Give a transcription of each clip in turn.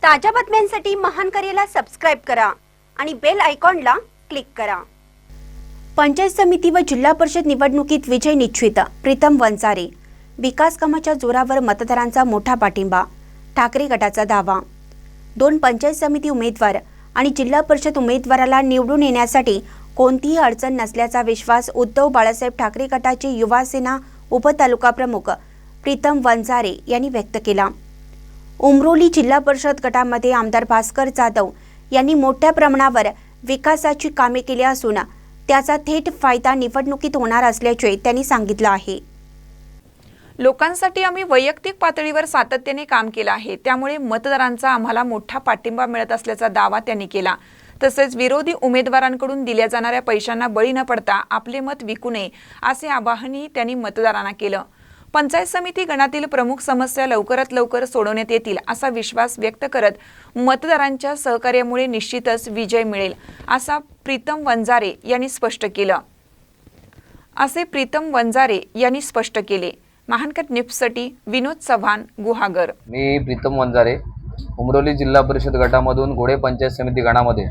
ताज्या बातम्यांसाठी महान करेला सबस्क्राइब करा आणि बेल आयकॉनला क्लिक करा। पंचायत समिती व जिल्हा परिषद निवडणुकीत विजय निश्चित। प्रीतम वंजारे। विकास कामाच्या जोरावर मतदारांचा मोठा पाठिंबा। ठाकरे गटाचा दावा। 2 पंचायत समिती उमेदवार आणि जिल्हा परिषद उमेदवाराला निवडून येण्यासाठी कोणतीही अडचण नसल्याचा विश्वास उद्धव बाळासाहेब ठाकरे गटाचे युवा सेना उपतालुका प्रमुख प्रीतम वंजारे यांनी व्यक्त केला। उमरोली जिल्हा परिषद गटामध्ये आमदार भास्कर जाधव यांनी मोठ्या प्रमाणावर विकासाची कामे केली असून त्याचा थेट फायदा निवडणुकीत होणार असल्याचे त्यांनी सांगितले आहे। लोकांसाठी आम्ही वैयक्तिक पातळीवर सातत्याने काम केले आहे, त्यामुळे मतदारांचा आम्हाला मोठा पाठिंबा मिळत असल्याचा दावा त्यांनी केला। तसेच विरोधी उमेदवारांकडून दिल्या जाणाऱ्या पैशांना बळी न पडता आपले मत विकू नये असे आवाहनही त्यांनी मतदारांना केलं। पंचायत समिती गणातील प्रमुख समस्या लवकरात लवकर सोडवण्यात येतील असा विश्वास व्यक्त करत मतदारांच्या सहकार्यामुळे निश्चितच विजय मिळेल असा प्रीतम वंजारे यांनी स्पष्ट केले। महानकट न्यूजसाठी विनोद चव्हाण, गुहागर। मी प्रीतम वंजारे, उमरोली जिल्हा परिषद गटामधून घोडे पंचायत समिती गणामध्ये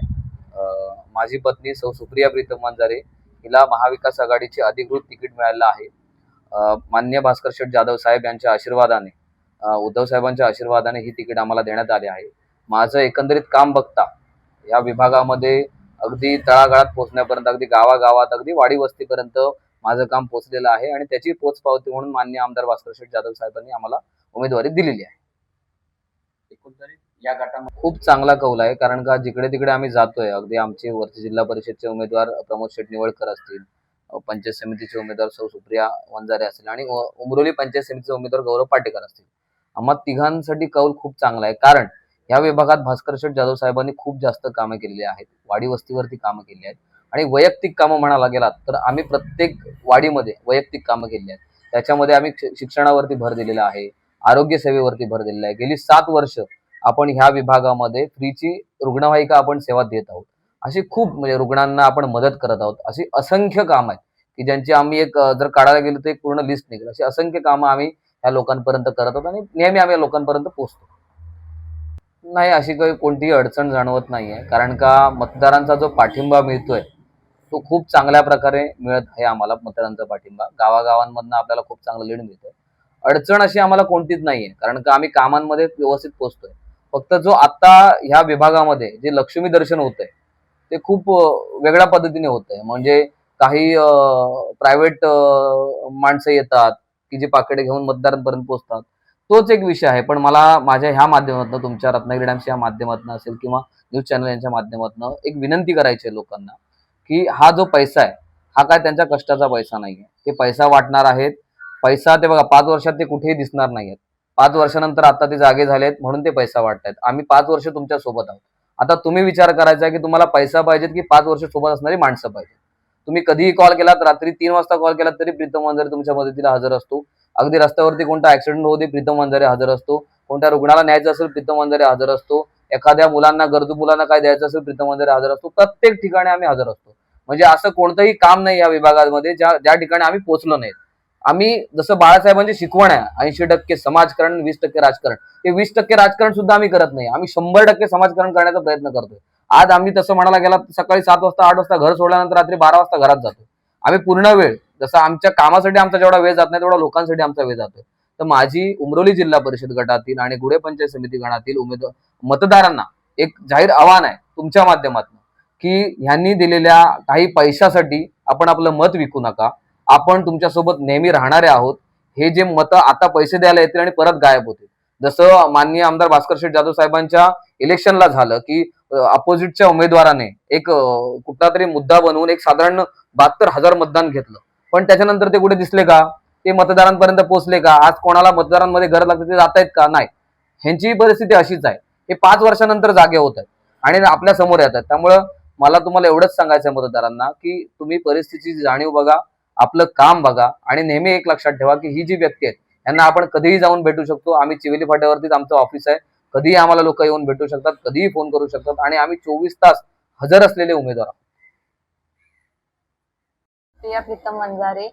माझी पत्नी सौ सुप्रिया प्रीतम वंजारे हिला महाविकास आघाडीचे अधिकृत तिकीट मिळालेलं आहे। माननीय भास्कर शेठ जाधव साहेब यांच्या आशीर्वादाने, उद्धव साहेबांच्या आशीर्वादाने ही तिकीट आम्हाला देण्यात आले आहे। माझं एकंदरीत काम बघता या विभागामध्ये अगदी तळागाळात पोहोचण्यापर्यंत, अगदी गावागावात, अगदी वाडी वस्तीपर्यंत माझं काम पोहोचलेलं आहे आणि त्याची पोचपावती म्हणून माननीय आमदार भास्कर शेठ जाधव साहेबांनी आम्हाला उमेदवारी दिलेली आहे। एकंदरीत या गटामध्ये खूप चांगला कौल आहे, कारण का जिकडे तिकडे आम्ही जातोय, अगदी आमचे वरती जिल्हा परिषदचे उमेदवार प्रमोद शेठ निवळकर असतील, पंचायत समितीचे उमेदवार सौ सुप्रिया वंजारे असतील आणि उमरोली पंचायत समितीचे उमेदवार गौरव पाटेकर असतील, आम्हा तिघांसाठी कौल खूप चांगला आहे। कारण या विभागात भास्कर शेठ जाधव साहेबांनी खूप जास्त कामे केलेली आहेत, वाडी वस्तीवरती कामं केली आहेत आणि वैयक्तिक कामं म्हणायला गेलात तर आम्ही प्रत्येक वाडीमध्ये वैयक्तिक कामं केली आहेत। त्याच्यामध्ये आम्ही शिक्षणावरती भर दिलेला आहे, आरोग्य सेवेवरती भर दिलेला आहे। गेली 7 वर्ष आपण ह्या विभागामध्ये फ्रीची रुग्णवाहिका आपण सेवा देत आहोत। अशी खूप म्हणजे रुग्णांना आपण मदत करत आहोत। अशी असंख्य कामं आहेत की ज्यांची आम्ही एक जर काढायला गेलो तर एक पूर्ण लिस्ट निघेल। अशी असंख्य कामं आम्ही या लोकांपर्यंत करत आहोत आणि नेहमी आम्ही या लोकांपर्यंत पोहोचतो। नाही, अशी काही कोणतीही अडचण जाणवत नाहीये, कारण का मतदारांचा जो पाठिंबा मिळतोय तो खूप चांगल्या प्रकारे मिळत आहे आम्हाला। मतदारांचा पाठिंबा गावागावांमधून आपल्याला खूप चांगलं लीड मिळतंय। अडचण अशी आम्हाला कोणतीच नाहीये, कारण का आम्ही कामांमध्ये व्यवस्थित पोहोचतोय। फक्त जो आता ह्या विभागामध्ये जे लक्ष्मी दर्शन होतंय ते खूप वेगळ्या पद्धतीने होतंय। म्हणजे काही प्रायव्हेट माणसं येतात की जे पाकिटे घेऊन मतदारांपर्यंत पोहोचतात, तोच एक विषय आहे। पण मला माझ्या ह्या माध्यमातून, तुमच्या रत्नागिरी टाइम्सच्या माध्यमातून असेल किंवा न्यूज चॅनल यांच्या माध्यमातून एक विनंती करायची आहे लोकांना की हा जो पैसा आहे हा काय त्यांच्या कष्टाचा पैसा नाहीये। ते पैसा वाटणार आहेत, पैसा ते बघा 5 वर्षात ते कुठेही दिसणार नाहीयेत। 5 वर्षानंतर आता ते जागे झालेत म्हणून ते पैसा वाटतायत। आम्ही 5 वर्ष तुमच्या सोबत आहोत। आता तुम्ही विचार करायचा आहे की तुम्हाला पैसा पाहिजेत की 5 वर्ष सोबत असणारी माणसं पाहिजे। तुम्ही कधीही कॉल केलात, रात्री 3 वाजता कॉल केलात तरी प्रीतम वंजारे तुमच्या मदतीला हजर असतो। अगदी रस्त्यावरती कोणता ऍक्सिडेंट होऊ दे, प्रीतम वंजारे हजर असतो। कोणत्या रुग्णाला न्यायचं असेल, प्रीतम वंजारे हजर असतो। एखाद्या मुलांना, गरजू मुलांना काय द्यायचं असेल, प्रीतम वंजारे हजर असतो। प्रत्येक ठिकाणी आम्ही हजर असतो। म्हणजे असं कोणतंही काम नाही या विभागामध्ये ज्या ठिकाणी आम्ही पोहोचलो नाही। आम्ही जसं बाळासाहेबांची शिकवण आहे 80% समाजकारण 20% राजकारण, ते 20% राजकारण सुद्धा आम्ही करत नाही। आम्ही 100% समाजकारण करण्याचा प्रयत्न करतोय। आज आम्ही तसं म्हणायला गेला सकाळी 7 वाजता 8 वाजता घर सोडल्यानंतर रात्री 12 वाजता घरात जातो। आम्ही पूर्ण वेळ, जसं आमच्या कामासाठी आमचा जेवढा वेळ जात नाही तेवढा लोकांसाठी आमचा वेळ जातोय। तर माझी उमरोली जिल्हा परिषद गटातील आणि गुढे पंचायत समिती गणातील मतदारांना एक जाहीर आव्हान आहे तुमच्या माध्यमातून की ह्यांनी दिलेल्या काही पैशासाठी आपण आपलं मत विकू नका। आपण तुमच्यासोबत नेहमी राहणारे आहोत। हे जे मतं आता पैसे द्यायला येतील आणि परत गायब होतील, जसं माननीय आमदार भास्कर शेठ जाधव साहेबांच्या इलेक्शनला झालं की अपोजिटच्या उमेदवाराने एक कुठला तरी मुद्दा बनवून एक साधारण 72,000 मतदान घेतलं, पण त्याच्यानंतर ते कुठे दिसले का? ते मतदारांपर्यंत पोहोचले का? आज कोणाला मतदारांमध्ये गरज लागते ते जात आहेत का? नाही। ह्यांची परिस्थिती अशीच आहे। हे 5 वर्षानंतर जागे होत आहेत आणि आपल्या समोर येतात। त्यामुळं मला तुम्हाला एवढंच सांगायचं आहे मतदारांना की तुम्ही परिस्थितीची जाणीव बघा, आपलं काम बघा आणि नेहमी एक लक्षात ठेवा की ही जी व्यक्ती आहेत यांना आपण कधीही जाऊन भेटू शकतो। आम्ही चिवेली फाट्यावरतीच आमचं ऑफिस आहे, कधीही आम्हाला लोक येऊन भेटू शकतात, कधीही फोन करू शकतात आणि आम्ही 24 तास हजर असलेले उमेदवार आहोत। प्रीतम वंजारे,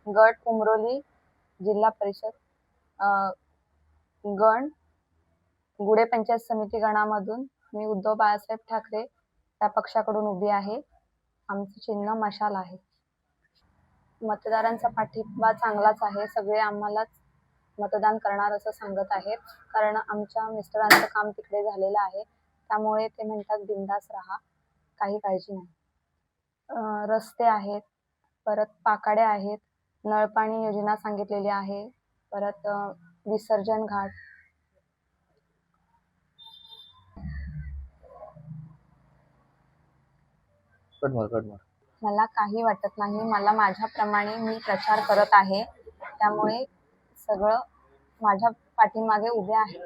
गट उमरोली, जिल्हा परिषद गण गुढे पंचायत समिती गणामधून मी उद्धव बाळासाहेब ठाकरे या पक्षाकडून उभी आहे. आमचं चिन्ह मशाल आहे. मतदारांचा पाठिंबा चांगलाच आहे. सगळे आम्हालाच मतदान करणार असं सांगत आहेत, कारण आमच्या मिस्टरांचं काम तिकडे झालेलं आहे. त्यामुळे ते म्हणतात बिंदास राहा, काही काळजी नाही. रस्ते आहेत, परत पाकाड्या आहेत, नळपाणी योजना सांगितलेली आहे, परत विसर्जन घाट. कट मार. मला काही वाटत नाही. मला माझ्याप्रमाणे मी प्रचार करत आहे, त्यामुळे सगळं माझ्या पाठीमागे उभे आहे.